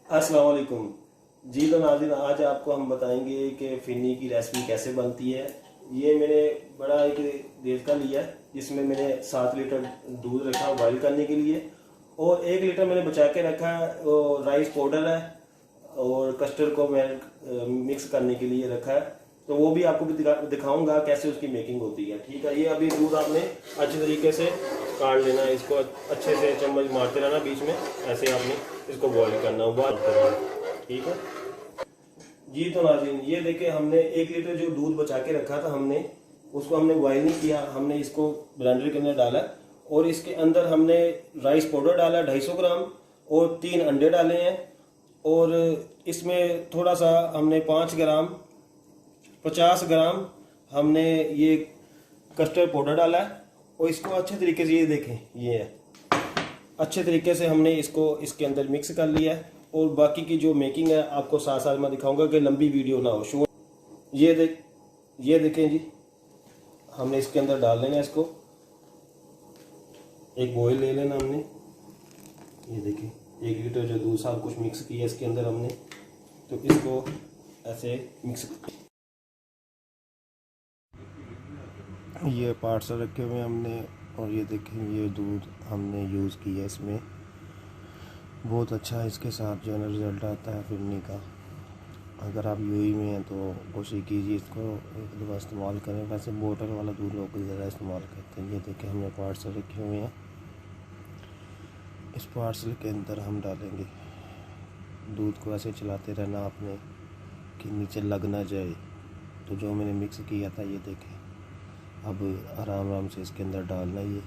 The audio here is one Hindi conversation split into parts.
अस्सलाम वालेकुम जी। तो नाज़रीन, आज आपको हम बताएंगे कि फ़िरनी की रेसिपी कैसे बनती है। ये मैंने बड़ा एक देचका लिया है जिसमें मैंने 7 लीटर दूध रखा बॉईल करने के लिए, और 1 लीटर मैंने बचा के रखा है। और राइस पाउडर है और कस्टर्ड को मैं मिक्स करने के लिए रखा है। तो वो भी आपको भी दिखाऊंगा कैसे उसकी मेकिंग होती है। ठीक है, ये अभी दूध आपने अच्छे तरीके से काट लेना है, इसको अच्छे से चम्मच मारते रहना बीच में, ऐसे आपने इसको बॉईल करना, उबाल करना। ठीक है जी। तो नाज़रीन, ये देखे हमने 1 लीटर जो दूध बचा के रखा था, हमने उसको हमने बॉईल नहीं किया, हमने इसको ब्लेंडर के अंदर डाला और इसके अंदर हमने राइस पाउडर डाला 250 ग्राम और 3 अंडे डाले हैं। और इसमें थोड़ा सा हमने 50 ग्राम हमने ये कस्टर्ड पाउडर डाला है। और इसको अच्छे तरीके से, ये देखें, ये है, अच्छे तरीके से हमने इसको इसके अंदर मिक्स कर लिया है। और बाकी की जो मेकिंग है आपको साथ साथ मैं दिखाऊंगा कि लंबी वीडियो ना हो, शॉर्ट। ये देखें जी, हमने इसके अंदर डाल लेना है इसको, एक बॉयल ले लेना हमने। ये देखें 1 लीटर जो दूध सब कुछ मिक्स किया इसके अंदर हमने, तो इसको ऐसे मिक्स। ये पार्सल रखे हुए हमने, और ये देखें ये दूध हमने यूज़ किया, इसमें बहुत अच्छा है। इसके साथ जो है ना रिज़ल्ट आता है फ़िरनी का। अगर आप यूएई में हैं तो कोशिश कीजिए इसको एक दफ़ा इस्तेमाल करें। वैसे बोतल वाला दूध लोग ज़्यादा इस्तेमाल करते हैं। ये देखें हमने पार्सल रखे हुए हैं, इस पार्सल के अंदर हम डालेंगे। दूध को ऐसे चलाते रहना आपने कि नीचे लग ना जाए। तो जो मैंने मिक्स किया था ये देखें, अब आराम आराम से इसके अंदर डालना। ये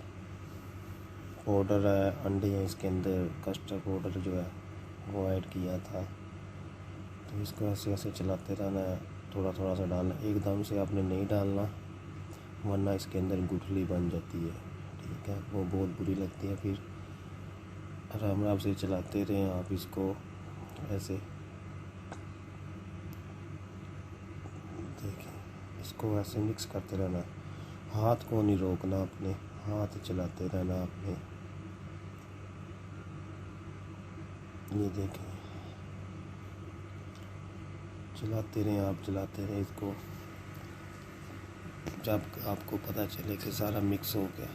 पाउडर है, अंडे हैं इसके अंदर, कस्टर्ड पाउडर जो है वो ऐड किया था। तो इसको ऐसे ऐसे चलाते रहना है, थोड़ा थोड़ा सा डालना, एकदम से आपने नहीं डालना वरना इसके अंदर गुठली बन जाती है। ठीक है, वो बहुत बुरी लगती है। फिर आराम आराम से चलाते रहें आप इसको ऐसे। देखें, इसको ऐसे मिक्स करते रहना, हाथ को नहीं रोकना, अपने हाथ चलाते रहना आपने। ये देखें, चलाते रहें आप, चलाते रहें इसको। जब आपको पता चले कि सारा मिक्स हो गया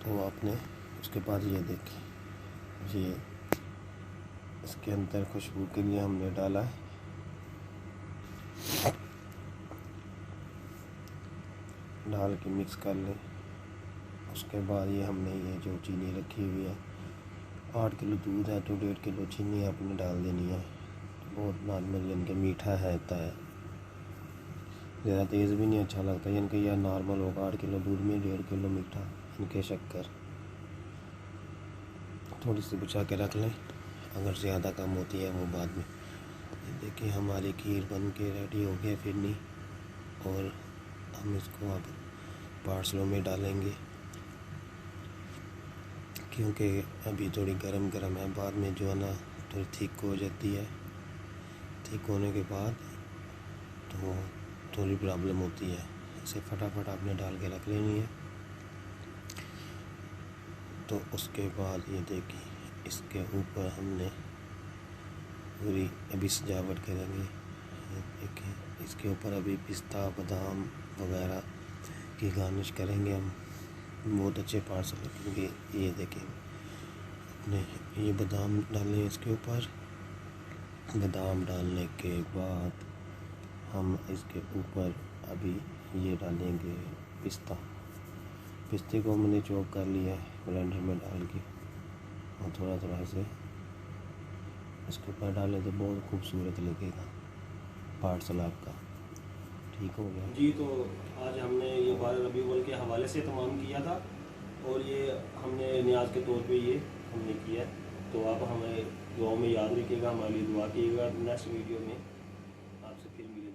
तो आपने उसके बाद ये देखें, ये इसके अंदर खुशबू के लिए हमने डाला है, डाल के मिक्स कर लें। उसके बाद ये हमने ये जो चीनी रखी हुई है, 8 किलो दूध है तो 1.5 किलो चीनी आपने डाल देनी है। बहुत नॉर्मल, यानी कि मीठा है होता है, ज़्यादा तेज़ भी नहीं अच्छा लगता, यानी कि यह नॉर्मल होगा। 8 किलो दूध में 1.5 किलो मीठा, इनके शक्कर थोड़ी सी बचा के रख लें, अगर ज़्यादा कम होती है वो बाद में। देखिए हमारी खीर बन के रेडी हो गया फ़िरनी, और हम इसको अब पार्सलों में डालेंगे क्योंकि अभी थोड़ी गरम गरम है, बाद में जो है ना थोड़ी थिक हो जाती है। थिक होने के बाद तो थोड़ी प्रॉब्लम होती है, इसे फटाफट आपने डाल के रख लेनी है। तो उसके बाद ये देखिए इसके ऊपर हमने पूरी अभी सजावट करेंगे। देखिए इसके ऊपर अभी पिस्ता बादाम वगैरह की गार्निश करेंगे हम, बहुत अच्छे पार्सल रखेंगे। ये देखें अपने ये बादाम डालें इसके ऊपर। बादाम डालने के बाद हम इसके ऊपर अभी ये डालेंगे पिस्ता। पिस्ते को मैंने चॉप कर लिया है ब्लेंडर में डाल के, और थोड़ा थोड़ा से इसके ऊपर डालें तो बहुत खूबसूरत लगेगा पार्सल आपका। ठीक हो गया जी। तो आज हमने ये 12 रबी अव्वल के हवाले से तमाम किया था, और ये हमने न्याज के तौर पे ये हमने किया है। तो आप हमें दुआओं में याद रखिएगा, हमारे लिए दुआ कीजिएगा। नेक्स्ट वीडियो में आपसे फिर मिलेंगे।